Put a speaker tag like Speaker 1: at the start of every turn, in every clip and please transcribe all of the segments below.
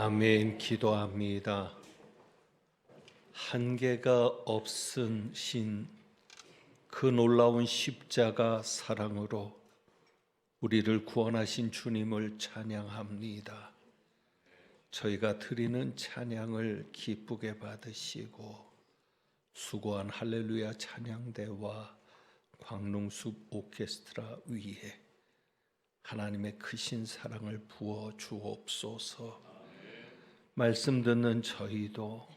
Speaker 1: 아멘. 기도합니다. 한계가 없은 신 그 놀라운 십자가 사랑으로 우리를 구원하신 주님을 찬양합니다. 저희가 드리는 찬양을 기쁘게 받으시고 수고한 할렐루야 찬양대와 광릉숲 오케스트라 위에 하나님의 크신 사랑을 부어 주옵소서. 말씀 듣는 저희도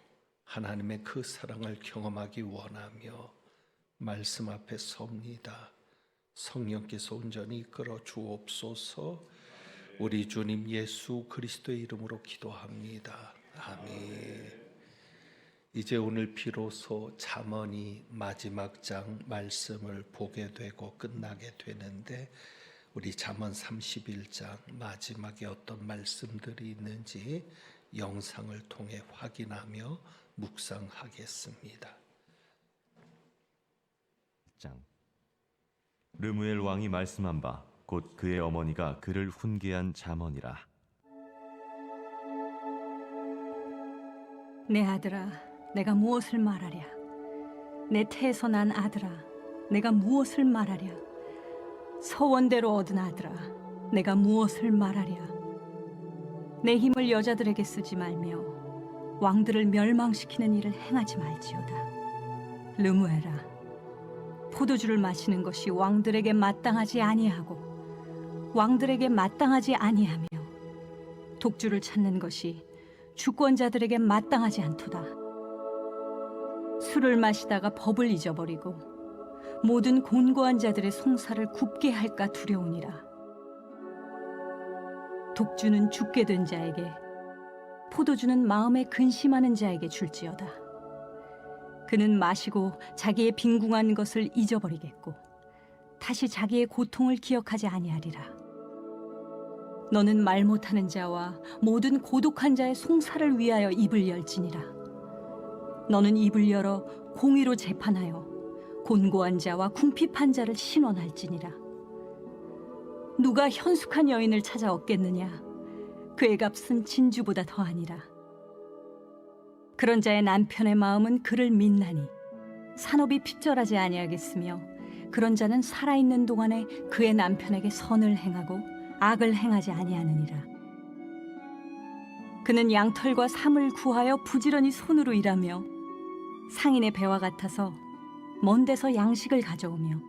Speaker 1: 하나님의 그 사랑을 경험하기 원하며 말씀 앞에 섭니다. 성령께서 온전히 이끌어 주옵소서. 우리 주님 예수 그리스도의 이름으로 기도합니다. 아멘. 이제 오늘 비로소 잠언이 마지막 장 말씀을 보게 되고 끝나게 되는데, 우리 잠언 31장 마지막에 어떤 말씀들이 있는지 영상을 통해 확인하며 묵상하겠습니다.
Speaker 2: 르무엘 왕이 말씀한 바 곧 그의 어머니가 그를 훈계한 잠언이라.
Speaker 3: 내 아들아, 내가 무엇을 말하랴? 내 태에서 난 아들아, 내가 무엇을 말하랴? 서원대로 얻은 아들아, 내가 무엇을 말하랴? 내 힘을 여자들에게 쓰지 말며 왕들을 멸망시키는 일을 행하지 말지어다. 르무엘아, 포도주를 마시는 것이 왕들에게 마땅하지 아니하고 왕들에게 마땅하지 아니하며 독주를 찾는 것이 주권자들에게 마땅하지 않도다. 술을 마시다가 법을 잊어버리고 모든 곤고한 자들의 송사를 굽게 할까 두려우니라. 독주는 죽게 된 자에게, 포도주는 마음에 근심하는 자에게 줄지어다. 그는 마시고 자기의 빈궁한 것을 잊어버리겠고 다시 자기의 고통을 기억하지 아니하리라. 너는 말 못하는 자와 모든 고독한 자의 송사를 위하여 입을 열지니라. 너는 입을 열어 공의로 재판하여 곤고한 자와 궁핍한 자를 신원할지니라. 누가 현숙한 여인을 찾아 얻겠느냐? 그의 값은 진주보다 더하니라. 그런 자의 남편의 마음은 그를 믿나니 산업이 핍절하지 아니하겠으며, 그런 자는 살아있는 동안에 그의 남편에게 선을 행하고 악을 행하지 아니하느니라. 그는 양털과 삼을 구하여 부지런히 손으로 일하며 상인의 배와 같아서 먼 데서 양식을 가져오며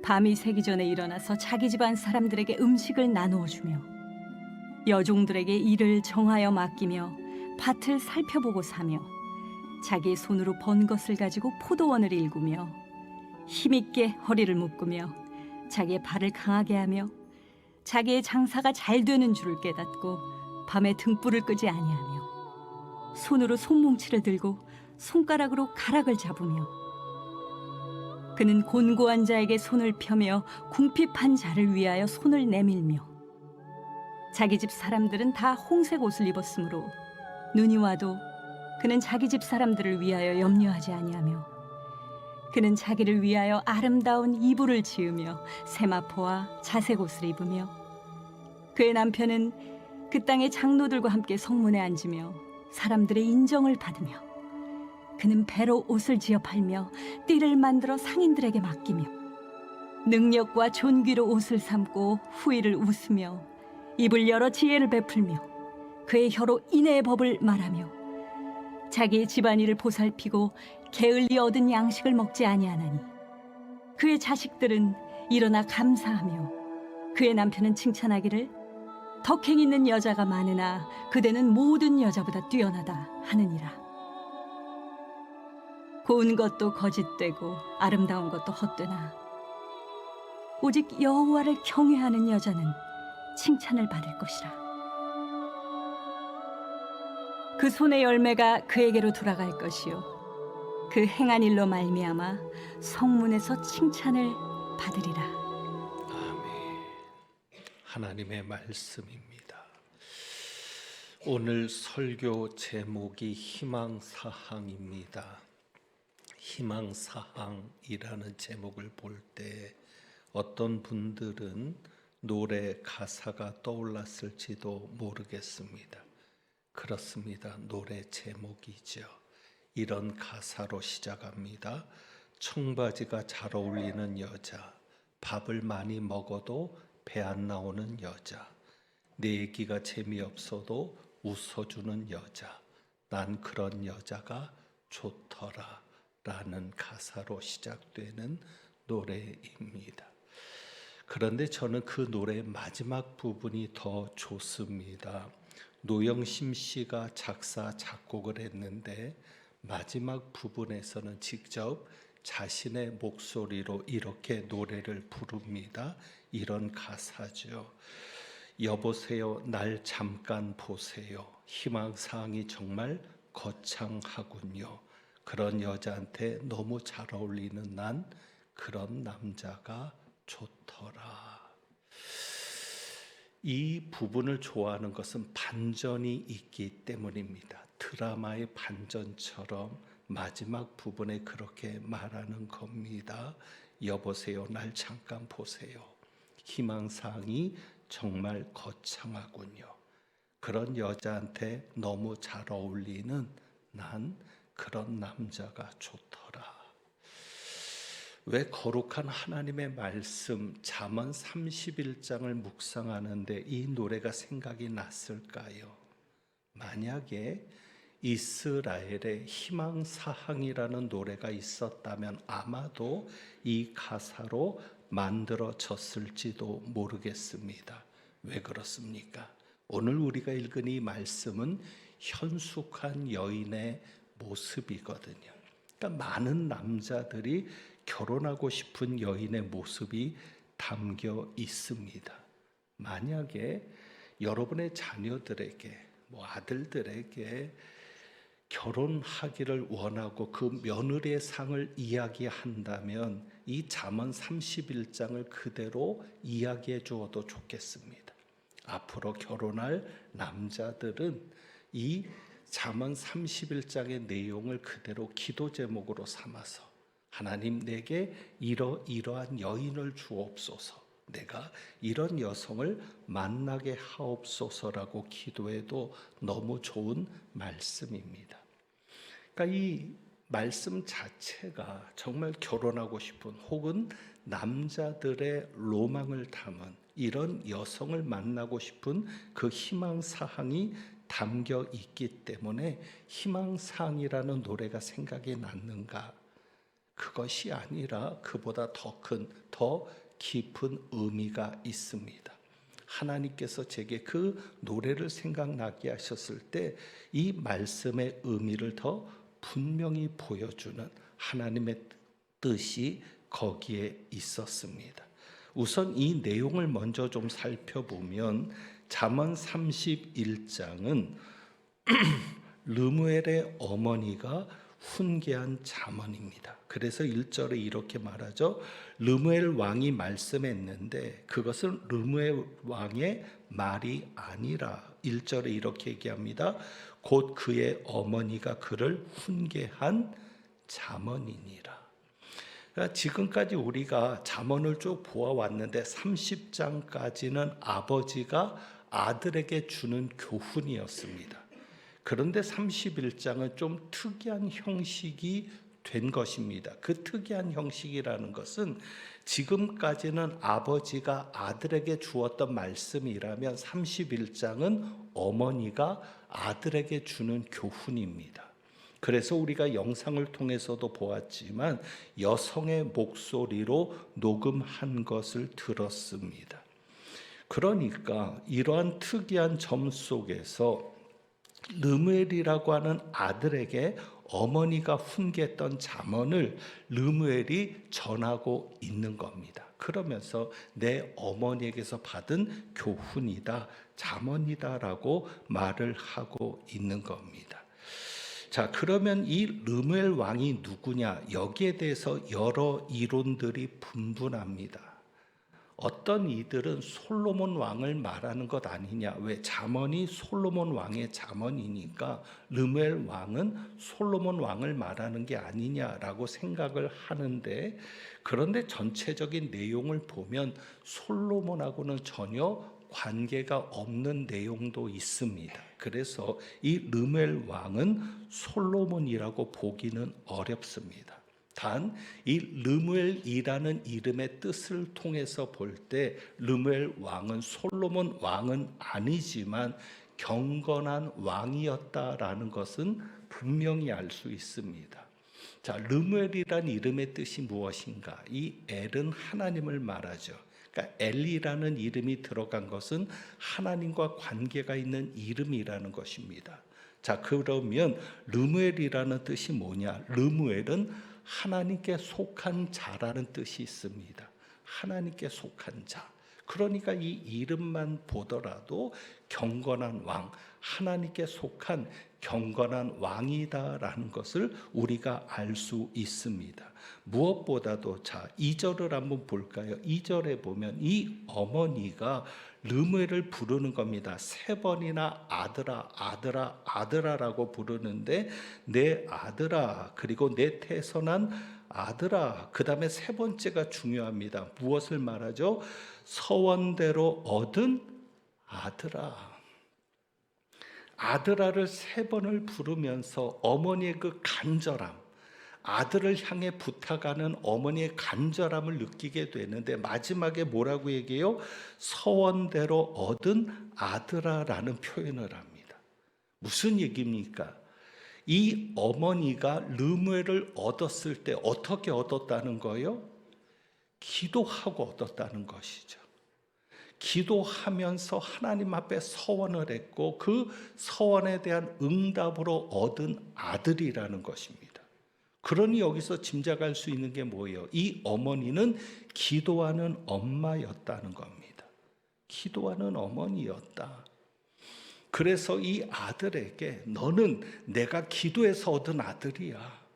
Speaker 3: 밤이 새기 전에 일어나서 자기 집안 사람들에게 음식을 나누어 주며 여종들에게 일을 정하여 맡기며 밭을 살펴보고 사며 자기의 손으로 번 것을 가지고 포도원을 일구며 힘있게 허리를 묶으며 자기의 발을 강하게 하며 자기의 장사가 잘 되는 줄을 깨닫고 밤에 등불을 끄지 아니하며 손으로 손뭉치를 들고 손가락으로 가락을 잡으며, 그는 곤고한 자에게 손을 펴며 궁핍한 자를 위하여 손을 내밀며, 자기 집 사람들은 다 홍색 옷을 입었으므로 눈이 와도 그는 자기 집 사람들을 위하여 염려하지 아니하며, 그는 자기를 위하여 아름다운 이불을 지으며 세마포와 자색 옷을 입으며, 그의 남편은 그 땅의 장로들과 함께 성문에 앉으며 사람들의 인정을 받으며, 그는 배로 옷을 지어 팔며 띠를 만들어 상인들에게 맡기며 능력과 존귀로 옷을 삼고 후일을 웃으며 입을 열어 지혜를 베풀며 그의 혀로 인애의 법을 말하며 자기의 집안일을 보살피고 게을리 얻은 양식을 먹지 아니하나니, 그의 자식들은 일어나 감사하며 그의 남편은 칭찬하기를 덕행 있는 여자가 많으나 그대는 모든 여자보다 뛰어나다 하느니라. 고운 것도 거짓되고 아름다운 것도 헛되나 오직 여호와를 경외하는 여자는 칭찬을 받을 것이라. 그 손의 열매가 그에게로 돌아갈 것이요 그 행한 일로 말미암아 성문에서 칭찬을 받으리라.
Speaker 1: 아멘. 하나님의 말씀입니다. 오늘 설교 제목이 희망사항입니다. 희망사항이라는 제목을 볼 때 어떤 분들은 노래 가사가 떠올랐을지도 모르겠습니다. 그렇습니다. 노래 제목이죠. 이런 가사로 시작합니다. 청바지가 잘 어울리는 여자, 밥을 많이 먹어도 배 안 나오는 여자, 내 얘기가 재미없어도 웃어주는 여자, 난 그런 여자가 좋더라 라는 가사로 시작되는 노래입니다. 그런데 저는 그 노래의 마지막 부분이 더 좋습니다. 노영심 씨가 작사, 작곡을 했는데 마지막 부분에서는 직접 자신의 목소리로 이렇게 노래를 부릅니다. 이런 가사죠. 여보세요, 날 잠깐 보세요. 희망사항이 정말 거창하군요. 그런 여자한테 너무 잘 어울리는 난 그런 남자가 좋더라. 이 부분을 좋아하는 것은 반전이 있기 때문입니다. 드라마의 반전처럼 마지막 부분에 그렇게 말하는 겁니다. 여보세요, 날 잠깐 보세요. 희망사항이 정말 거창하군요. 그런 여자한테 너무 잘 어울리는 난 그런 남자가 좋더라. 왜 거룩한 하나님의 말씀 잠언 31장을 묵상하는데 이 노래가 생각이 났을까요? 만약에 이스라엘의 희망사항이라는 노래가 있었다면 아마도 이 가사로 만들어졌을지도 모르겠습니다. 왜 그렇습니까? 오늘 우리가 읽은 이 말씀은 현숙한 여인의 모습이거든요. 그러니까 많은 남자들이 결혼하고 싶은 여인의 모습이 담겨 있습니다. 만약에 여러분의 자녀들에게, 아들들에게 결혼하기를 원하고 그 며느리의 상을 이야기한다면 이 잠언 31장을 그대로 이야기해 주어도 좋겠습니다. 앞으로 결혼할 남자들은 이 잠언 31장의 내용을 그대로 기도 제목으로 삼아서 하나님, 내게 이러한 여인을 주옵소서, 내가 이런 여성을 만나게 하옵소서라고 기도해도 너무 좋은 말씀입니다. 그러니까 이 말씀 자체가 정말 결혼하고 싶은 혹은 남자들의 로망을 담은 이런 여성을 만나고 싶은 그 희망사항이 담겨 있기 때문에 희망사항이라는 노래가 생각이 났는가? 그것이 아니라 그보다 더 큰, 더 깊은 의미가 있습니다. 하나님께서 제게 그 노래를 생각나게 하셨을 때 이 말씀의 의미를 더 분명히 보여주는 하나님의 뜻이 거기에 있었습니다. 우선 이 내용을 먼저 좀 살펴보면 잠언 31장은 르무엘의 어머니가 훈계한 잠언입니다. 그래서 1절에 이렇게 말하죠. 르무엘 왕이 말씀했는데 그것은 르무엘 왕의 말이 아니라 1절에 이렇게 얘기합니다. 곧 그의 어머니가 그를 훈계한 잠언이니라. 그러니까 지금까지 우리가 잠언을 쭉 보아왔는데 30장까지는 아버지가 아들에게 주는 교훈이었습니다. 그런데 31장은 좀 특이한 형식이 된 것입니다. 그 특이한 형식이라는 것은 지금까지는 아버지가 아들에게 주었던 말씀이라면 31장은 어머니가 아들에게 주는 교훈입니다. 그래서 우리가 영상을 통해서도 보았지만 여성의 목소리로 녹음한 것을 들었습니다. 그러니까 이러한 특이한 점 속에서 르무엘이라고 하는 아들에게 어머니가 훈계했던 잠언을 르무엘이 전하고 있는 겁니다. 그러면서 내 어머니에게서 받은 교훈이다, 잠언이다라고 말을 하고 있는 겁니다. 자, 그러면 이 르무엘 왕이 누구냐? 여기에 대해서 여러 이론들이 분분합니다. 어떤 이들은 솔로몬 왕을 말하는 것 아니냐? 왜? 잠언이 솔로몬 왕의 잠언이니까 르무엘 왕은 솔로몬 왕을 말하는 게 아니냐라고 생각을 하는데, 그런데 전체적인 내용을 보면 솔로몬하고는 전혀 관계가 없는 내용도 있습니다. 그래서 이 르무엘 왕은 솔로몬이라고 보기는 어렵습니다. 단 이 르무엘이라는 이름의 뜻을 통해서 볼 때 르무엘 왕은 솔로몬 왕은 아니지만 경건한 왕이었다라는 것은 분명히 알 수 있습니다. 자, 르무엘이라는 이름의 뜻이 무엇인가? 이 엘은 하나님을 말하죠. 그러니까 엘이라는 이름이 들어간 것은 하나님과 관계가 있는 이름이라는 것입니다. 자, 그러면 르무엘이라는 뜻이 뭐냐? 르무엘은 하나님께 속한 자라는 뜻이 있습니다. 하나님께 속한 자. 그러니까 이 이름만 보더라도 경건한 왕, 하나님께 속한 경건한 왕이다라는 것을 우리가 알 수 있습니다. 무엇보다도 자, 2절을 한번 볼까요? 2절에 보면 이 어머니가 르무엘을 부르는 겁니다. 3번이나 아들아, 아들아, 아들아라고 부르는데 내 아들아, 그리고 내 태선한 아들아, 그 다음에 3번째가 중요합니다. 무엇을 말하죠? 서원대로 얻은 아들아. 아들아를 3번을 부르면서 어머니의 그 간절함, 아들을 향해 부탁하는 어머니의 간절함을 느끼게 되는데 마지막에 뭐라고 얘기해요? 서원대로 얻은 아들아라는 표현을 합니다. 무슨 얘기입니까? 이 어머니가 르무엘을 얻었을 때 어떻게 얻었다는 거예요? 기도하고 얻었다는 것이죠. 기도하면서 하나님 앞에 서원을 했고 그 서원에 대한 응답으로 얻은 아들이라는 것입니다. 그러니 여기서 짐작할 수 있는 게 뭐예요? 이 어머니는 기도하는 엄마였다는 겁니다. 기도하는 어머니였다. 그래서 이 아들에게 너는 내가 기도해서 얻은 아들이야.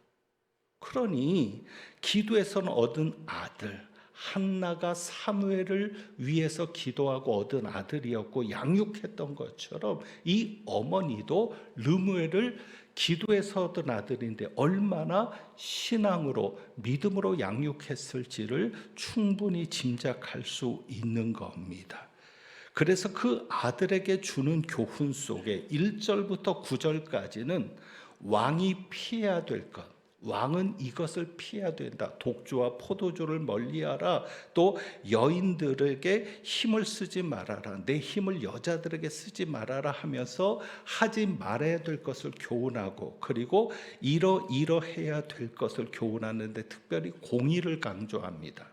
Speaker 1: 그러니 기도해서 얻은 아들, 한나가 사무엘을 위해서 기도하고 얻은 아들이었고 양육했던 것처럼 이 어머니도 르무엘을 기도해서 얻은 아들인데 얼마나 신앙으로 믿음으로 양육했을지를 충분히 짐작할 수 있는 겁니다. 그래서 그 아들에게 주는 교훈 속에 1절부터 9절까지는 왕이 피해야 될 것, 왕은 이것을 피해야 된다. 독주와 포도주를 멀리하라. 또 여인들에게 힘을 쓰지 말아라. 내 힘을 여자들에게 쓰지 말아라 하면서 하지 말아야 될 것을 교훈하고 그리고 이러해야 될 것을 교훈하는데 특별히 공의를 강조합니다.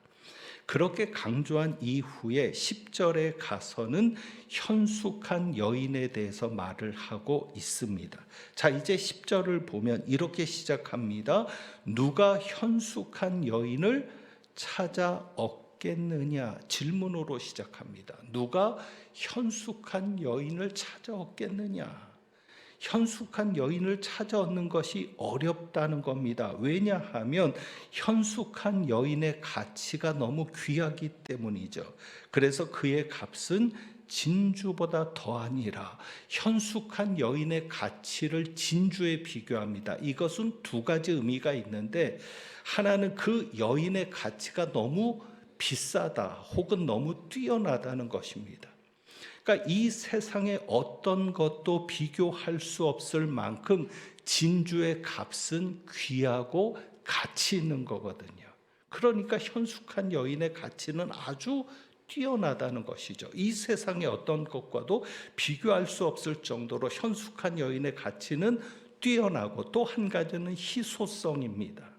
Speaker 1: 그렇게 강조한 이후에 10절에 가서는 현숙한 여인에 대해서 말을 하고 있습니다. 자, 이제 10절을 보면 이렇게 시작합니다. 누가 현숙한 여인을 찾아 얻겠느냐? 질문으로 시작합니다. 누가 현숙한 여인을 찾아 얻겠느냐? 현숙한 여인을 찾아 얻는 것이 어렵다는 겁니다. 왜냐하면 현숙한 여인의 가치가 너무 귀하기 때문이죠. 그래서 그의 값은 진주보다 더하니라. 현숙한 여인의 가치를 진주에 비교합니다. 이것은 두 가지 의미가 있는데 하나는 그 여인의 가치가 너무 비싸다 혹은 너무 뛰어나다는 것입니다. 그러니까 이 세상의 어떤 것도 비교할 수 없을 만큼 진주의 값은 귀하고 가치 있는 거거든요. 그러니까 현숙한 여인의 가치는 아주 뛰어나다는 것이죠. 이 세상의 어떤 것과도 비교할 수 없을 정도로 현숙한 여인의 가치는 뛰어나고 또 한 가지는 희소성입니다.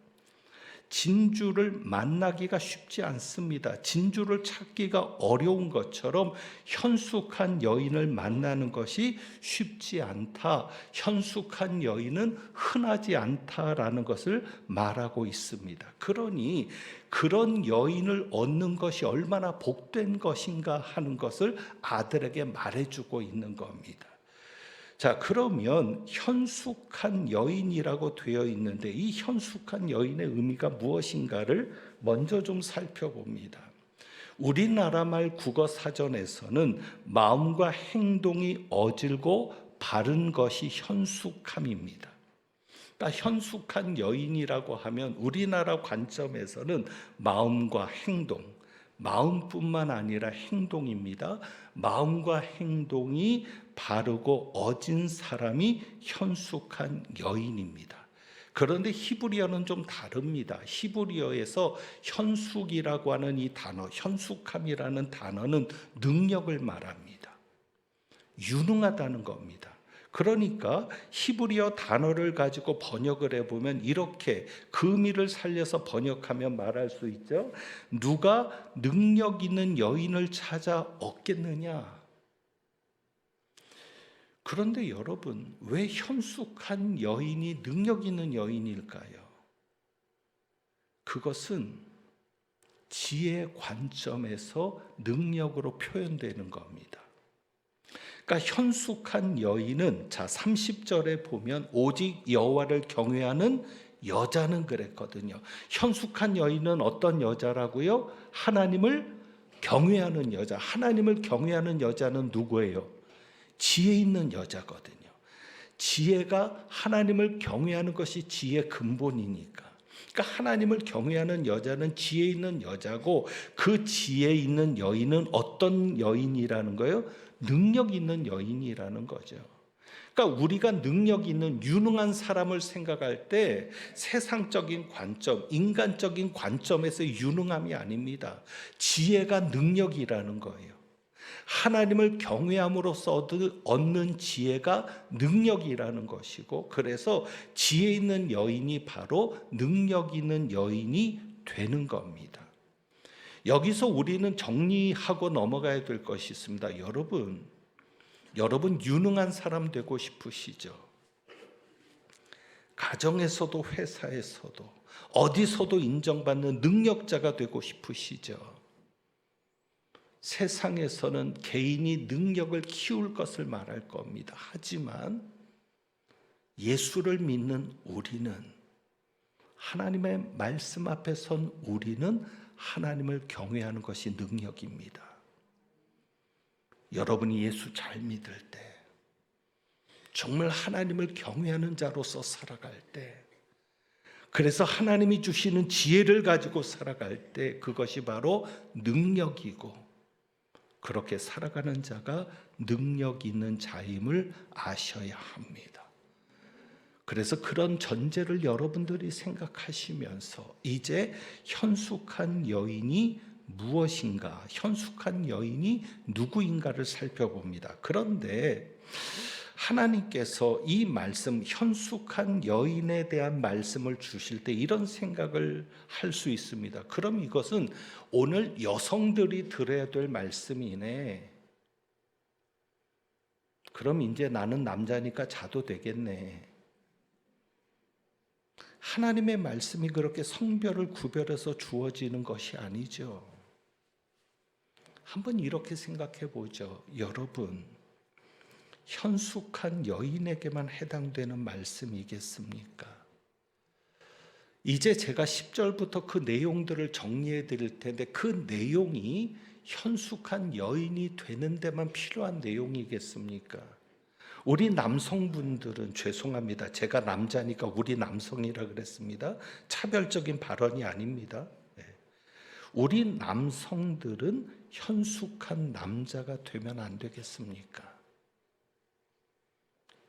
Speaker 1: 진주를 만나기가 쉽지 않습니다. 진주를 찾기가 어려운 것처럼 현숙한 여인을 만나는 것이 쉽지 않다. 현숙한 여인은 흔하지 않다라는 것을 말하고 있습니다. 그러니 그런 여인을 얻는 것이 얼마나 복된 것인가 하는 것을 아들에게 말해주고 있는 겁니다. 자, 그러면 현숙한 여인이라고 되어 있는데 이 현숙한 여인의 의미가 무엇인가를 먼저 좀 살펴봅니다. 우리나라 말 국어 사전에서는 마음과 행동이 어질고 바른 것이 현숙함입니다. 그러니까 현숙한 여인이라고 하면 우리나라 관점에서는 마음과 행동, 마음뿐만 아니라 행동입니다. 마음과 행동이 바르고 어진 사람이 현숙한 여인입니다. 그런데 히브리어는 좀 다릅니다. 히브리어에서 현숙이라고 하는 이 단어, 현숙함이라는 단어는 능력을 말합니다. 유능하다는 겁니다. 그러니까 히브리어 단어를 가지고 번역을 해보면 이렇게 그 의미를 살려서 번역하면 말할 수 있죠. 누가 능력 있는 여인을 찾아 얻겠느냐? 그런데 여러분, 왜 현숙한 여인이 능력 있는 여인일까요? 그것은 지혜 관점에서 능력으로 표현되는 겁니다. 그러니까 현숙한 여인은 30절에 보면 오직 여호와를 경외하는 여자는 그랬거든요. 현숙한 여인은 어떤 여자라고요? 하나님을 경외하는 여자. 하나님을 경외하는 여자는 누구예요? 지혜 있는 여자거든요. 지혜가 하나님을 경외하는 것이 지혜의 근본이니까. 그러니까 하나님을 경외하는 여자는 지혜 있는 여자고 그 지혜 있는 여인은 어떤 여인이라는 거예요? 능력 있는 여인이라는 거죠. 그러니까 우리가 능력 있는 유능한 사람을 생각할 때 세상적인 관점, 인간적인 관점에서의 유능함이 아닙니다. 지혜가 능력이라는 거예요. 하나님을 경외함으로써 얻는 지혜가 능력이라는 것이고, 그래서 지혜 있는 여인이 바로 능력 있는 여인이 되는 겁니다. 여기서 우리는 정리하고 넘어가야 될 것이 있습니다. 여러분 유능한 사람 되고 싶으시죠? 가정에서도 회사에서도 어디서도 인정받는 능력자가 되고 싶으시죠? 세상에서는 개인이 능력을 키울 것을 말할 겁니다. 하지만 예수를 믿는 우리는, 하나님의 말씀 앞에 선 우리는 하나님을 경외하는 것이 능력입니다. 여러분이 예수 잘 믿을 때, 정말 하나님을 경외하는 자로서 살아갈 때, 그래서 하나님이 주시는 지혜를 가지고 살아갈 때 그것이 바로 능력이고, 그렇게 살아가는 자가 능력 있는 자임을 아셔야 합니다. 그래서 그런 전제를 여러분들이 생각하시면서 이제 현숙한 여인이 무엇인가, 현숙한 여인이 누구인가를 살펴봅니다. 그런데 하나님께서 이 말씀, 현숙한 여인에 대한 말씀을 주실 때 이런 생각을 할 수 있습니다. 그럼 이것은 오늘 여성들이 들어야 될 말씀이네. 그럼 이제 나는 남자니까 자도 되겠네. 하나님의 말씀이 그렇게 성별을 구별해서 주어지는 것이 아니죠. 한번 이렇게 생각해 보죠. 여러분, 현숙한 여인에게만 해당되는 말씀이겠습니까? 이제 제가 10절부터 그 내용들을 정리해 드릴 텐데 그 내용이 현숙한 여인이 되는 데만 필요한 내용이겠습니까? 우리 남성분들은, 죄송합니다, 제가 남자니까 우리 남성이라 그랬습니다. 차별적인 발언이 아닙니다. 우리 남성들은 현숙한 남자가 되면 안 되겠습니까?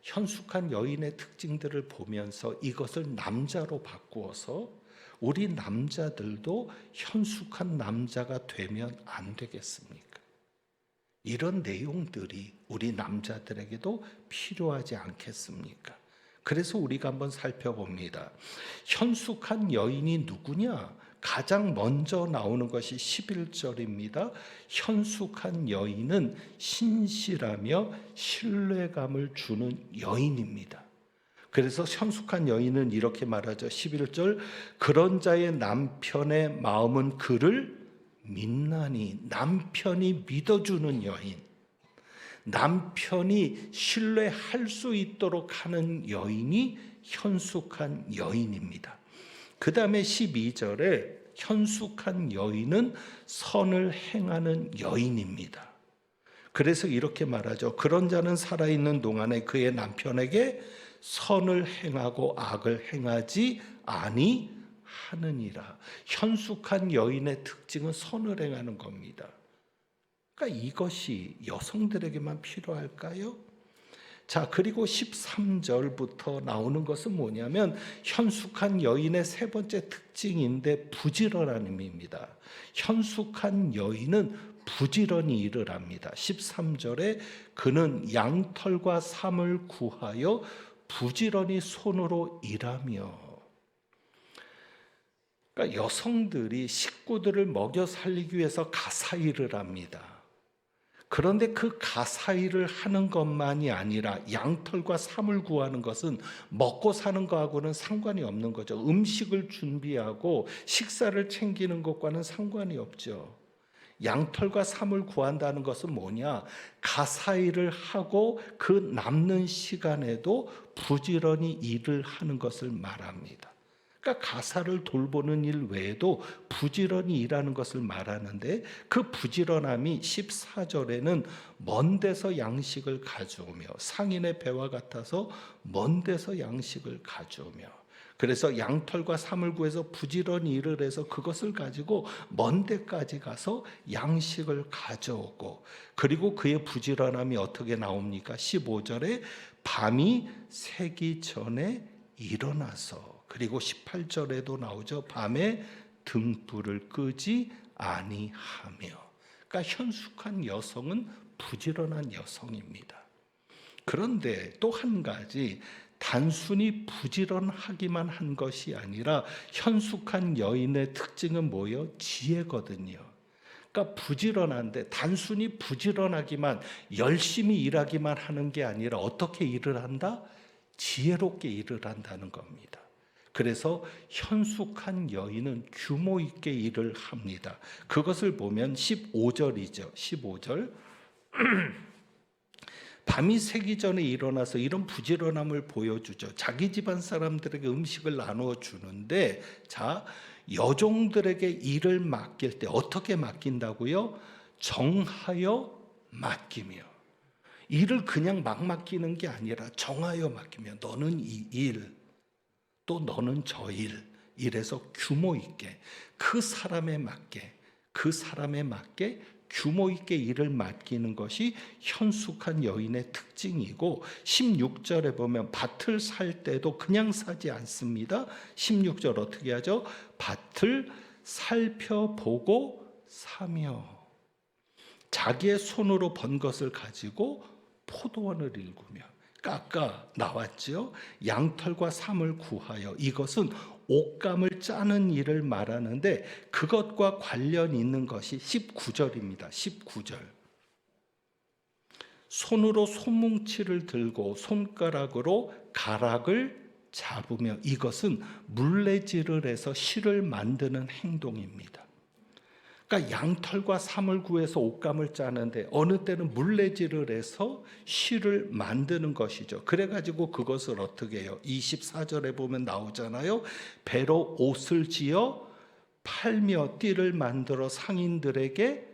Speaker 1: 현숙한 여인의 특징들을 보면서 이것을 남자로 바꾸어서 우리 남자들도 현숙한 남자가 되면 안 되겠습니까? 이런 내용들이 우리 남자들에게도 필요하지 않겠습니까? 그래서 우리가 한번 살펴봅니다. 현숙한 여인이 누구냐? 가장 먼저 나오는 것이 11절입니다. 현숙한 여인은 신실하며 신뢰감을 주는 여인입니다. 그래서 현숙한 여인은 이렇게 말하죠. 11절, 그런 자의 남편의 마음은 그를 믿나니, 남편이 믿어주는 여인, 남편이 신뢰할 수 있도록 하는 여인이 현숙한 여인입니다. 그 다음에 12절에 현숙한 여인은 선을 행하는 여인입니다. 그래서 이렇게 말하죠. 그런 자는 살아있는 동안에 그의 남편에게 선을 행하고 악을 행하지 아니하리라. 하느니라. 현숙한 여인의 특징은 선을 행하는 겁니다. 그러니까 이것이 여성들에게만 필요할까요? 자, 그리고 13절부터 나오는 것은 뭐냐면 현숙한 여인의 세 번째 특징인데 부지런함입니다. 현숙한 여인은 부지런히 일을 합니다. 13절에 그는 양털과 삼을 구하여 부지런히 손으로 일하며. 그러니까 여성들이 식구들을 먹여 살리기 위해서 가사일을 합니다. 그런데 그 가사일을 하는 것만이 아니라 양털과 삼을 구하는 것은 먹고 사는 거하고는 상관이 없는 거죠. 음식을 준비하고 식사를 챙기는 것과는 상관이 없죠. 양털과 삼을 구한다는 것은 뭐냐? 가사일을 하고 그 남는 시간에도 부지런히 일을 하는 것을 말합니다. 그러니까 가사를 돌보는 일 외에도 부지런히 일하는 것을 말하는데 그 부지런함이 14절에는 먼 데서 양식을 가져오며 상인의 배와 같아서 먼 데서 양식을 가져오며 그래서 양털과 삼을 구해서 부지런히 일을 해서 그것을 가지고 먼 데까지 가서 양식을 가져오고 그리고 그의 부지런함이 어떻게 나옵니까? 15절에 밤이 새기 전에 일어나서 그리고 18절에도 나오죠. 밤에 등불을 끄지 아니하며. 그러니까 현숙한 여성은 부지런한 여성입니다. 그런데 또 한 가지 단순히 부지런하기만 한 것이 아니라 현숙한 여인의 특징은 뭐예요? 지혜거든요. 그러니까 부지런한데 단순히 부지런하기만 열심히 일하기만 하는 게 아니라 어떻게 일을 한다? 지혜롭게 일을 한다는 겁니다. 그래서 현숙한 여인은 규모 있게 일을 합니다. 그것을 보면 15절이죠. 15절 밤이 새기 전에 일어나서 이런 부지런함을 보여주죠. 자기 집안 사람들에게 음식을 나누어 주는데 자, 여종들에게 일을 맡길 때 어떻게 맡긴다고요? 정하여 맡기며. 일을 그냥 막 맡기는 게 아니라 정하여 맡기며 너는 이 일, 또 너는 저 일, 이래서 규모 있게 그 사람에 맞게 규모 있게 일을 맡기는 것이 현숙한 여인의 특징이고 16절에 보면 밭을 살 때도 그냥 사지 않습니다. 16절 어떻게 하죠? 밭을 살펴보고 사며 자기의 손으로 번 것을 가지고 포도원을 일구며. 아까 나왔죠. 양털과 삼을 구하여 이것은 옷감을 짜는 일을 말하는데 그것과 관련 있는 것이 19절입니다. 19절. 손으로 소뭉치를 들고 손가락으로 가락을 잡으며 이것은 물레질을 해서 실을 만드는 행동입니다. 그러니까 양털과 삼을 구해서 옷감을 짜는데 어느 때는 물레질을 해서 실을 만드는 것이죠. 그래가지고 그것을 어떻게 해요? 24절에 보면 나오잖아요. 배로 옷을 지어 팔며 띠를 만들어 상인들에게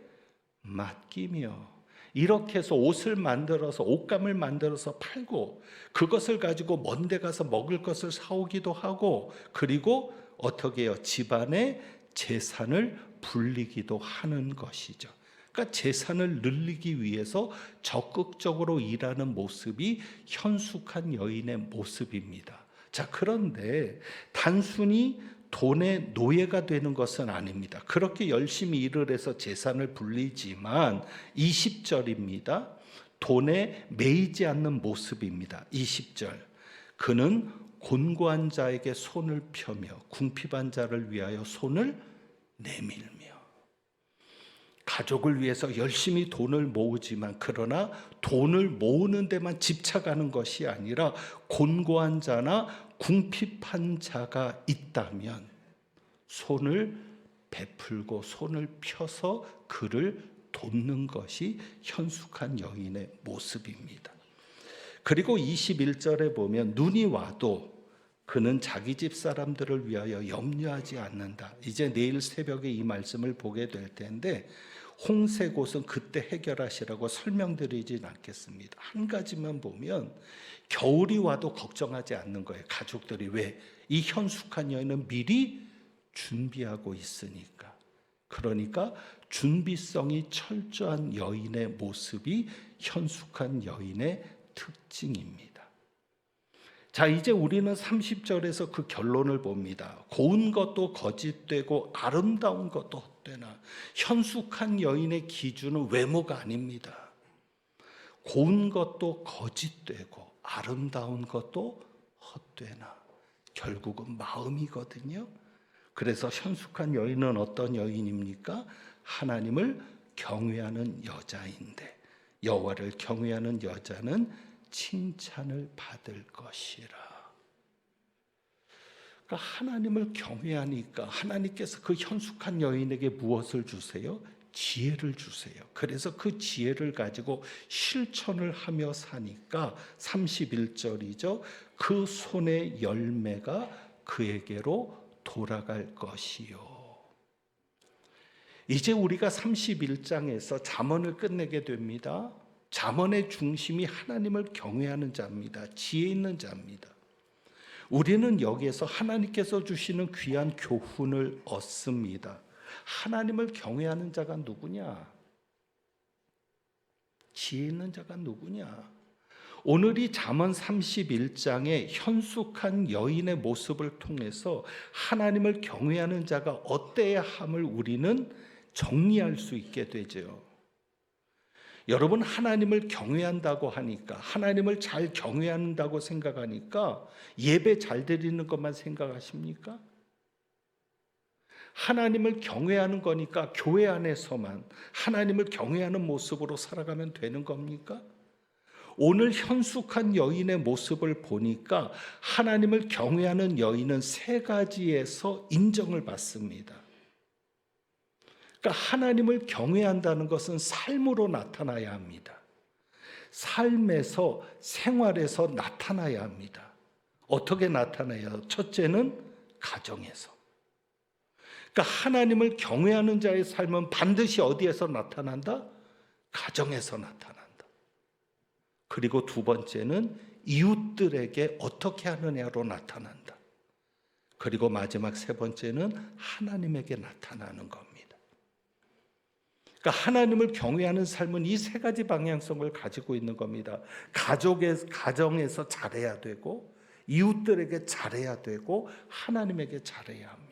Speaker 1: 맡기며 이렇게 해서 옷을 만들어서 옷감을 만들어서 팔고 그것을 가지고 먼 데 가서 먹을 것을 사오기도 하고 그리고 어떻게 해요? 집안의 재산을 불리기도 하는 것이죠. 그러니까 재산을 늘리기 위해서 적극적으로 일하는 모습이 현숙한 여인의 모습입니다. 자, 그런데 단순히 돈의 노예가 되는 것은 아닙니다. 그렇게 열심히 일을 해서 재산을 불리지만 20절입니다. 돈에 매이지 않는 모습입니다. 20절. 그는 곤고한 자에게 손을 펴며 궁핍한 자를 위하여 손을 내밀며 가족을 위해서 열심히 돈을 모으지만 그러나 돈을 모으는 데만 집착하는 것이 아니라 곤고한 자나 궁핍한 자가 있다면 손을 베풀고 손을 펴서 그를 돕는 것이 현숙한 여인의 모습입니다. 그리고 21절에 보면 눈이 와도 그는 자기 집 사람들을 위하여 염려하지 않는다. 이제 내일 새벽에 이 말씀을 보게 될 텐데 홍색옷은 그때 해결하시라고 설명드리진 않겠습니다. 한 가지만 보면 겨울이 와도 걱정하지 않는 거예요. 가족들이 왜? 이 현숙한 여인은 미리 준비하고 있으니까. 그러니까 준비성이 철저한 여인의 모습이 현숙한 여인의 특징입니다. 자, 이제 우리는 30절에서 그 결론을 봅니다. 고운 것도 거짓되고 아름다운 것도 헛되나. 현숙한 여인의 기준은 외모가 아닙니다. 고운 것도 거짓되고 아름다운 것도 헛되나. 결국은 마음이거든요. 그래서 현숙한 여인은 어떤 여인입니까? 하나님을 경외하는 여자인데, 여호와를 경외하는 여자는 칭찬을 받을 것이라. 그러니까 하나님을 경외하니까 하나님께서 그 현숙한 여인에게 무엇을 주세요? 지혜를 주세요. 그래서 그 지혜를 가지고 실천을 하며 사니까 31절이죠. 그 손의 열매가 그에게로 돌아갈 것이요. 이제 우리가 31장에서 잠언을 끝내게 됩니다. 잠언의 중심이 하나님을 경외하는 자입니다. 지혜 있는 자입니다. 우리는 여기에서 하나님께서 주시는 귀한 교훈을 얻습니다. 하나님을 경외하는 자가 누구냐? 지혜 있는 자가 누구냐? 오늘 이 잠언 31장의 현숙한 여인의 모습을 통해서 하나님을 경외하는 자가 어때야 함을 우리는 정리할 수 있게 되죠. 여러분, 하나님을 경외한다고 하니까, 하나님을 잘 경외한다고 생각하니까 예배 잘 드리는 것만 생각하십니까? 하나님을 경외하는 거니까 교회 안에서만 하나님을 경외하는 모습으로 살아가면 되는 겁니까? 오늘 현숙한 여인의 모습을 보니까 하나님을 경외하는 여인은 세 가지에서 인정을 받습니다. 그러니까 하나님을 경외한다는 것은 삶으로 나타나야 합니다. 삶에서, 생활에서 나타나야 합니다. 어떻게 나타나요? 첫째는 가정에서. 그러니까 하나님을 경외하는 자의 삶은 반드시 어디에서 나타난다? 가정에서 나타난다. 그리고 두 번째는 이웃들에게 어떻게 하느냐로 나타난다. 그리고 마지막 세 번째는 하나님에게 나타나는 겁니다. 그러니까 하나님을 경외하는 삶은 이 세 가지 방향성을 가지고 있는 겁니다. 가정에서 잘해야 되고, 이웃들에게 잘해야 되고, 하나님에게 잘해야 합니다.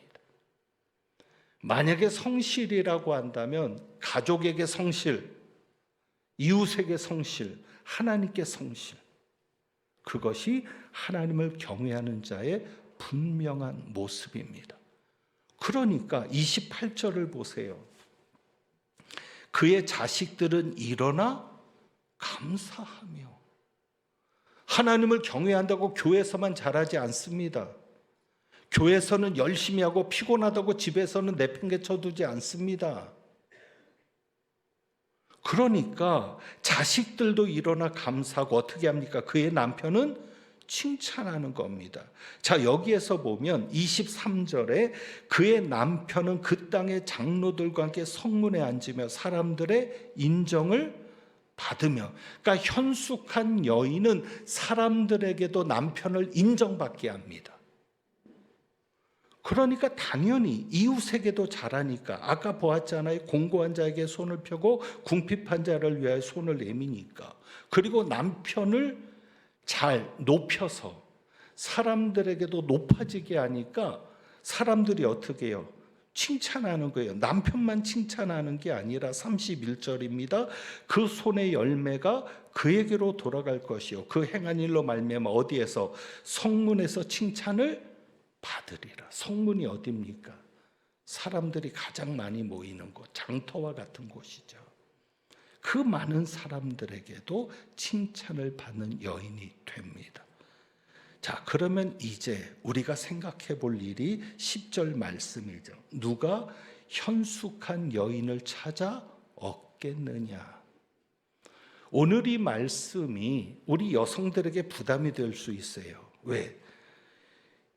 Speaker 1: 만약에 성실이라고 한다면 가족에게 성실, 이웃에게 성실, 하나님께 성실, 그것이 하나님을 경외하는 자의 분명한 모습입니다. 그러니까 28절을 보세요. 그의 자식들은 일어나 감사하며. 하나님을 경외한다고 교회에서만 잘하지 않습니다. 교회에서는 열심히 하고 피곤하다고 집에서는 내팽개쳐두지 않습니다. 그러니까 자식들도 일어나 감사하고 어떻게 합니까? 그의 남편은 칭찬하는 겁니다. 자, 여기에서 보면 23절에 그의 남편은 그 땅의 장로들과 함께 성문에 앉으며 사람들의 인정을 받으며. 그러니까 현숙한 여인은 사람들에게도 남편을 인정받게 합니다. 그러니까 당연히 이웃에게도 잘하니까, 아까 보았잖아요. 공고한 자에게 손을 펴고 궁핍한 자를 위하여 손을 내미니까. 그리고 남편을 잘 높여서 사람들에게도 높아지게 하니까 사람들이 어떻게 해요? 칭찬하는 거예요. 남편만 칭찬하는 게 아니라 31절입니다. 그 손의 열매가 그에게로 돌아갈 것이요. 그 행한 일로 말미암아 어디에서? 성문에서 칭찬을 받으리라. 성문이 어디입니까? 사람들이 가장 많이 모이는 곳, 장터와 같은 곳이죠. 그 많은 사람들에게도 칭찬을 받는 여인이 됩니다. 자, 그러면 이제 우리가 생각해 볼 일이 10절 말씀이죠. 누가 현숙한 여인을 찾아 얻겠느냐? 오늘 이 말씀이 우리 여성들에게 부담이 될 수 있어요. 왜?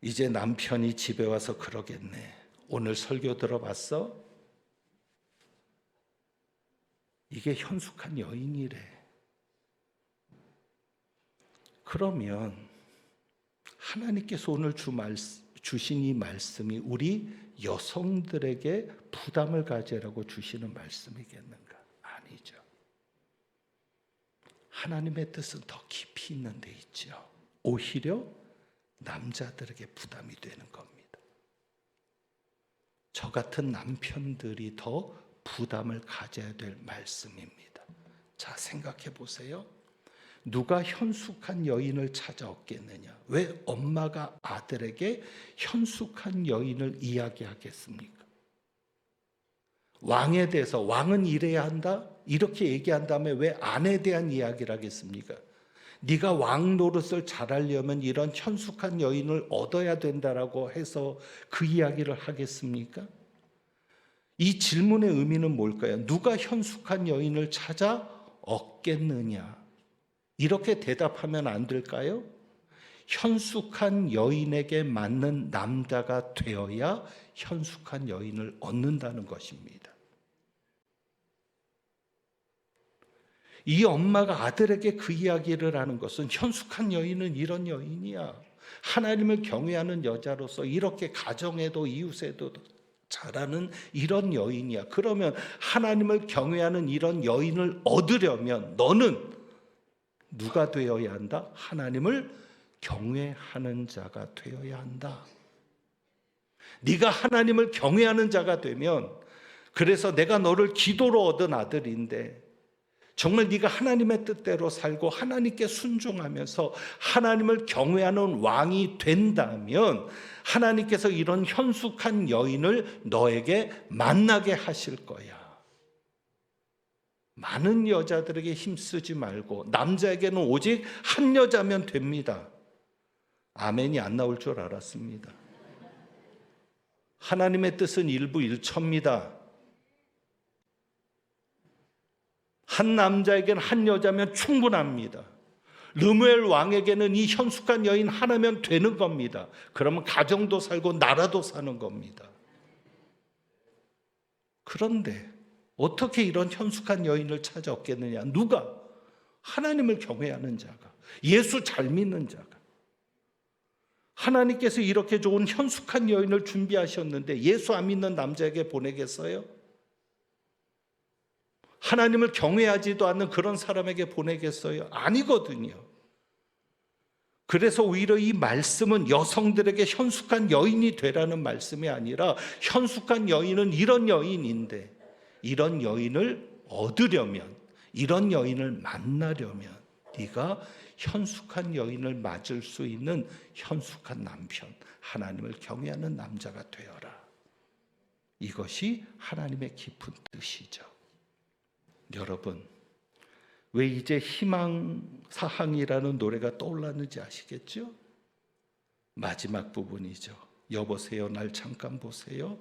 Speaker 1: 이제 남편이 집에 와서 그러겠네. 오늘 설교 들어봤어? 이게 현숙한 여인이래. 그러면 하나님께서 오늘 주신 이 말씀이 우리 여성들에게 부담을 가지라고 주시는 말씀이겠는가? 아니죠. 하나님의 뜻은 더 깊이 있는 데 있죠. 오히려 남자들에게 부담이 되는 겁니다. 저 같은 남편들이 더 부담을 가져야 될 말씀입니다. 자, 생각해 보세요. 누가 현숙한 여인을 찾아 얻겠느냐? 왜 엄마가 아들에게 현숙한 여인을 이야기하겠습니까? 왕에 대해서 왕은 이래야 한다? 이렇게 얘기한 다음에 왜 아내에 대한 이야기를 하겠습니까? 네가 왕 노릇을 잘하려면 이런 현숙한 여인을 얻어야 된다라고 해서 그 이야기를 하겠습니까? 이 질문의 의미는 뭘까요? 누가 현숙한 여인을 찾아 얻겠느냐? 이렇게 대답하면 안 될까요? 현숙한 여인에게 맞는 남자가 되어야 현숙한 여인을 얻는다는 것입니다. 이 엄마가 아들에게 그 이야기를 하는 것은 현숙한 여인은 이런 여인이야. 하나님을 경외하는 여자로서 이렇게 가정에도 이웃에도 잘하는 이런 여인이야. 그러면 하나님을 경외하는 이런 여인을 얻으려면 너는 누가 되어야 한다? 하나님을 경외하는 자가 되어야 한다. 네가 하나님을 경외하는 자가 되면, 그래서 내가 너를 기도로 얻은 아들인데 정말 네가 하나님의 뜻대로 살고 하나님께 순종하면서 하나님을 경외하는 왕이 된다면 하나님께서 이런 현숙한 여인을 너에게 만나게 하실 거야. 많은 여자들에게 힘쓰지 말고 남자에게는 오직 한 여자면 됩니다. 아멘이 안 나올 줄 알았습니다. 하나님의 뜻은 일부일처입니다. 한 남자에게는 한 여자면 충분합니다. 르무엘 왕에게는 이 현숙한 여인 하나면 되는 겁니다. 그러면 가정도 살고 나라도 사는 겁니다. 그런데 어떻게 이런 현숙한 여인을 찾아 얻겠느냐? 누가? 하나님을 경외하는 자가, 예수 잘 믿는 자가. 하나님께서 이렇게 좋은 현숙한 여인을 준비하셨는데 예수 안 믿는 남자에게 보내겠어요? 하나님을 경외하지도 않는 그런 사람에게 보내겠어요? 아니거든요. 그래서 오히려 이 말씀은 여성들에게 현숙한 여인이 되라는 말씀이 아니라 현숙한 여인은 이런 여인인데 이런 여인을 얻으려면, 이런 여인을 만나려면 네가 현숙한 여인을 맞을 수 있는 현숙한 남편, 하나님을 경외하는 남자가 되어라. 이것이 하나님의 깊은 뜻이죠. 여러분, 왜 이제 희망사항이라는 노래가 떠올랐는지 아시겠죠? 마지막 부분이죠. 여보세요, 날 잠깐 보세요.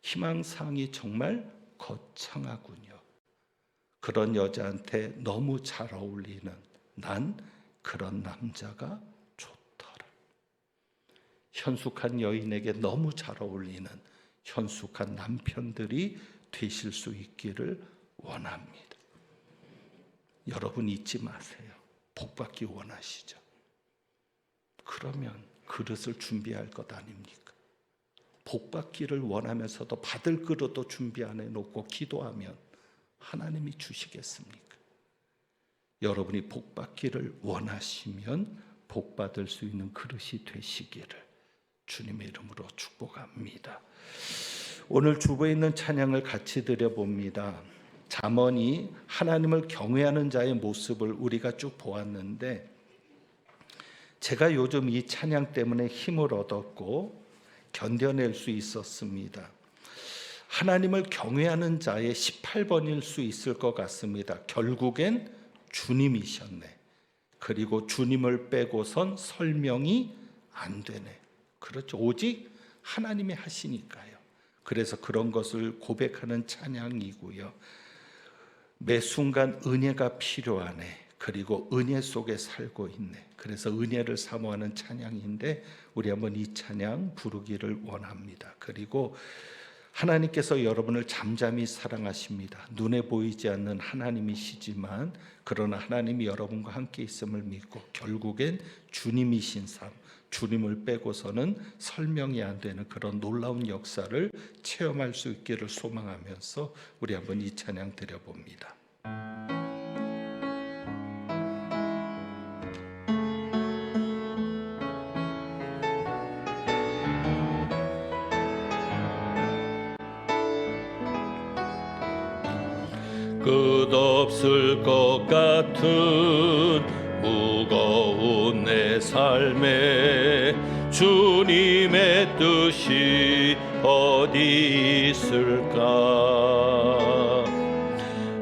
Speaker 1: 희망사항이 정말 거창하군요. 그런 여자한테 너무 잘 어울리는, 난 그런 남자가 좋더라. 현숙한 여인에게 너무 잘 어울리는 현숙한 남편들이 되실 수 있기를 원합니다. 여러분 잊지 마세요. 복받기 원하시죠? 그러면 그릇을 준비할 것 아닙니까? 복받기를 원하면서도 받을 그릇도 준비 안 해놓고 기도하면 하나님이 주시겠습니까? 여러분이 복받기를 원하시면 복받을 수 있는 그릇이 되시기를 주님의 이름으로 축복합니다. 오늘 주보에 있는 찬양을 같이 드려봅니다. 잠언이 하나님을 경외하는 자의 모습을 우리가 쭉 보았는데, 제가 요즘 이 찬양 때문에 힘을 얻었고 견뎌낼 수 있었습니다. 하나님을 경외하는 자의 18번일 수 있을 것 같습니다. 결국엔 주님이셨네. 그리고 주님을 빼고선 설명이 안 되네. 그렇죠. 오직 하나님이 하시니까요. 그래서 그런 것을 고백하는 찬양이고요. 매 순간 은혜가 필요하네. 그리고 은혜 속에 살고 있네. 그래서 은혜를 사모하는 찬양인데 우리 한번 이 찬양 부르기를 원합니다. 그리고 하나님께서 여러분을 잠잠히 사랑하십니다. 눈에 보이지 않는 하나님이시지만 그러나 하나님이 여러분과 함께 있음을 믿고 결국엔 주님이신 삶, 주님을 빼고서는 설명이 안 되는 그런 놀라운 역사를 체험할 수 있기를 소망하면서 우리 한번 이 찬양 드려봅니다. 끝없을 것 같은 무거운 내 삶에 주님의 뜻이 어디 있을까?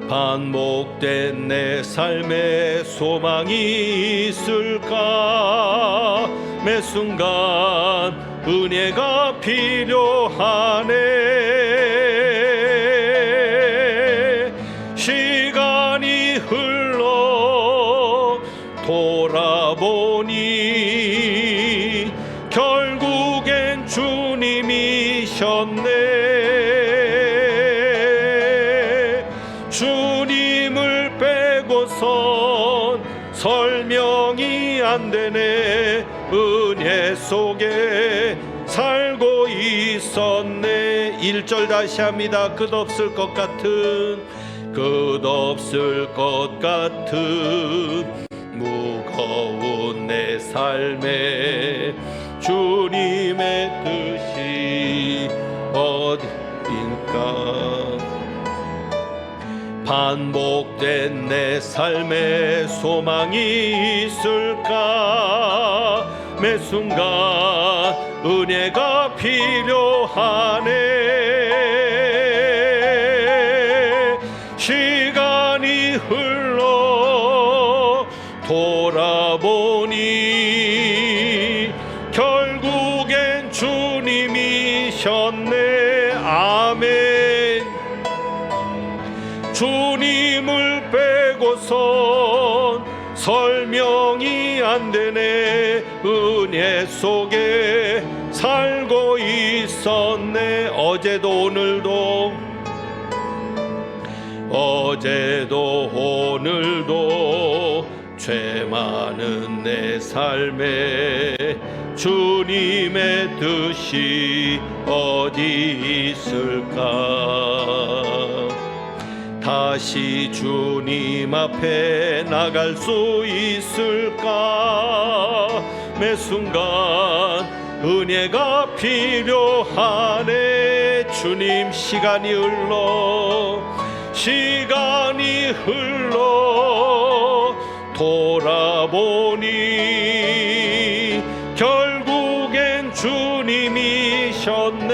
Speaker 1: 반복된 내 삶에 소망이 있을까? 매 순간 은혜가 필요하네. 시간이 흘러 돌아보니 결국엔 주님이셨네. 주님을 빼고선 설명이 안 되네. 은혜 속에 살고 있었네. 1절 다시 합니다. 끝없을 것 같은 무거운 내 삶에 주님의 뜻이 어디인가? 반복된 내 삶에 소망이 있을까? 매 순간 은혜가 필요하네. 시간이 흘러 돌아보니 결국엔 주님이셨네. 아멘. 주님을 빼고선 설명이 안 되네. 은혜 속에 살고 있었네. 어제도 오늘도 죄 많은 내 삶에 주님의 뜻이 어디 있을까? 다시 주님 앞에 나갈 수 있을까? 매 순간 은혜가 필요하네. 주님, 시간이 흘러 돌아보니 결국엔 주님이셨네.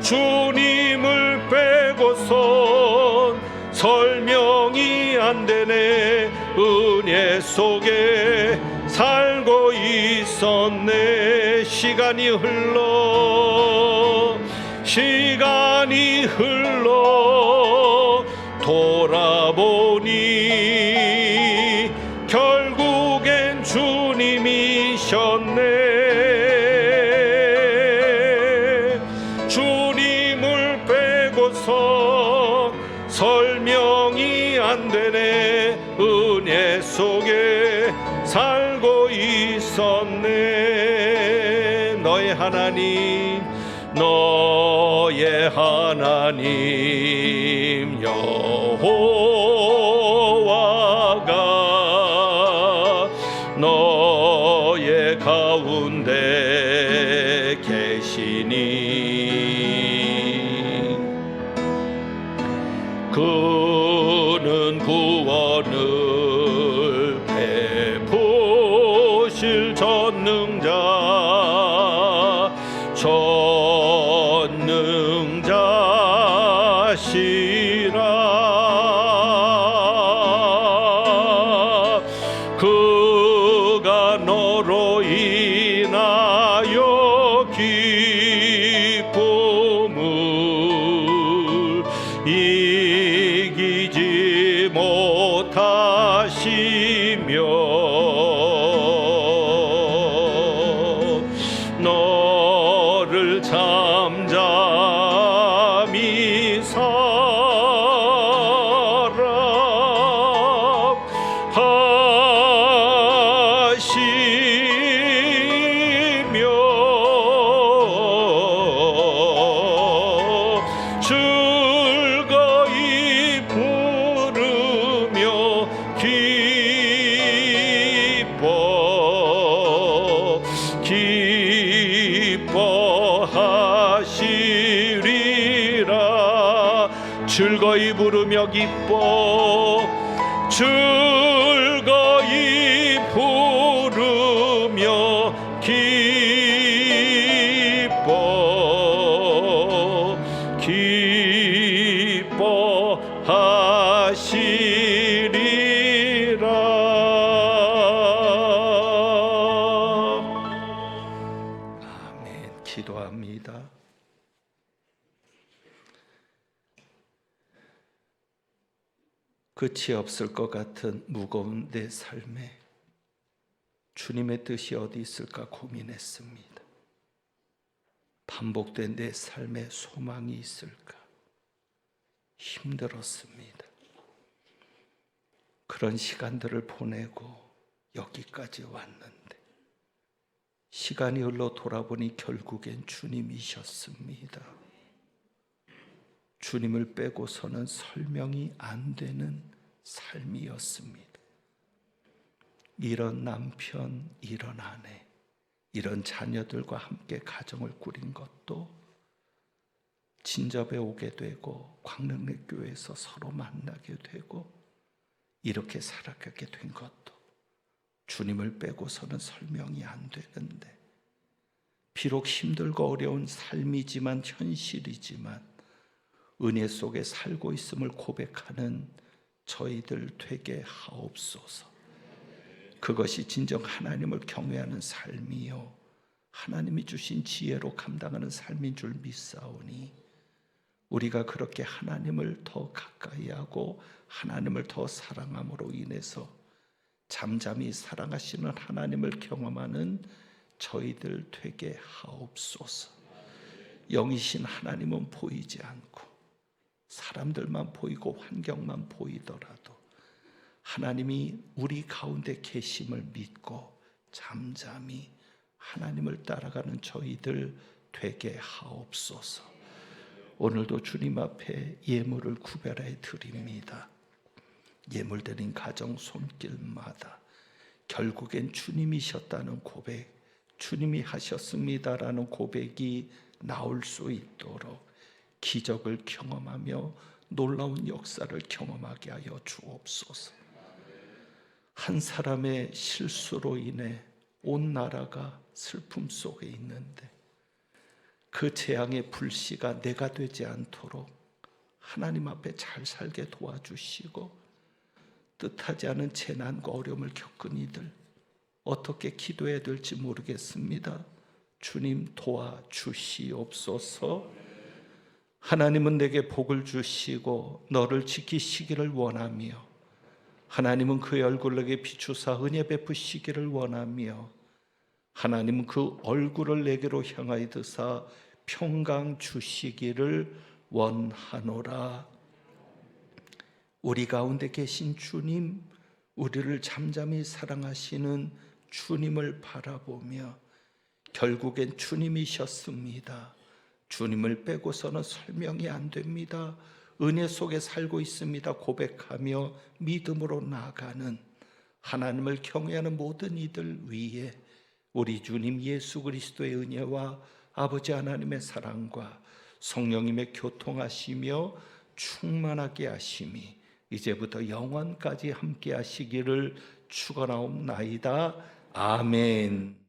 Speaker 1: 주님을 빼고선 설명이 안 되네. 은혜 속에 살고 있었네. 시간이 흘러 돌아보니 결국엔 주님이셨네. 주님을 빼고서 설명이 안 되네. 은혜 속에 살고 있었네. 너의 하나님 여호와가 너의 가운데 계시니 그는 구원을 베푸실 전능자시라. 그가 너로 인하여 기쁨을 이기지 못하시며 아멘. 기도합니다. 끝이 없을 것 같은 무거운 내 삶에 주님의 뜻이 어디 있을까 고민했습니다. 반복된 내 삶에 소망이 있을까 힘들었습니다. 그런 시간들을 보내고 여기까지 왔는데 시간이 흘러 돌아보니 결국엔 주님이셨습니다. 주님을 빼고서는 설명이 안 되는 삶이었습니다. 이런 남편, 이런 아내, 이런 자녀들과 함께 가정을 꾸린 것도 진접에 오게 되고 광릉교회에서 서로 만나게 되고 이렇게 살아가게 된 것도 주님을 빼고서는 설명이 안 되는데, 비록 힘들고 어려운 삶이지만 현실이지만 은혜 속에 살고 있음을 고백하는 저희들 되게 하옵소서. 그것이 진정 하나님을 경외하는 삶이요 하나님이 주신 지혜로 감당하는 삶인 줄 믿사오니, 우리가 그렇게 하나님을 더 가까이 하고 하나님을 더 사랑함으로 인해서 잠잠히 사랑하시는 하나님을 경험하는 저희들 되게 하옵소서. 영이신 하나님은 보이지 않고 사람들만 보이고 환경만 보이더라도 하나님이 우리 가운데 계심을 믿고 잠잠히 하나님을 따라가는 저희들 되게 하옵소서. 오늘도 주님 앞에 예물을 구별해 드립니다. 예물 드린 가정 손길마다 결국엔 주님이셨다는 고백, 주님이 하셨습니다라는 고백이 나올 수 있도록 기적을 경험하며 놀라운 역사를 경험하게 하여 주옵소서. 한 사람의 실수로 인해 온 나라가 슬픔 속에 있는데 그 재앙의 불씨가 내가 되지 않도록 하나님 앞에 잘 살게 도와주시고, 뜻하지 않은 재난과 어려움을 겪은 이들 어떻게 기도해야 될지 모르겠습니다. 주님 도와주시옵소서. 하나님은 내게 복을 주시고 너를 지키시기를 원하며, 하나님은 그의 얼굴을 내게 비추사 은혜 베푸시기를 원하며, 하나님은 그 얼굴을 내게로 향하여 드사 평강 주시기를 원하노라. 우리 가운데 계신 주님, 우리를 잠잠히 사랑하시는 주님을 바라보며 결국엔 주님이셨습니다. 주님을 빼고서는 설명이 안 됩니다. 은혜 속에 살고 있습니다. 고백하며 믿음으로 나아가는 하나님을 경외하는 모든 이들 위에 우리 주님 예수 그리스도의 은혜와 아버지 하나님의 사랑과 성령님의 교통하시며 충만하게 하심이 이제부터 영원까지 함께 하시기를 축원하옵나이다. 아멘.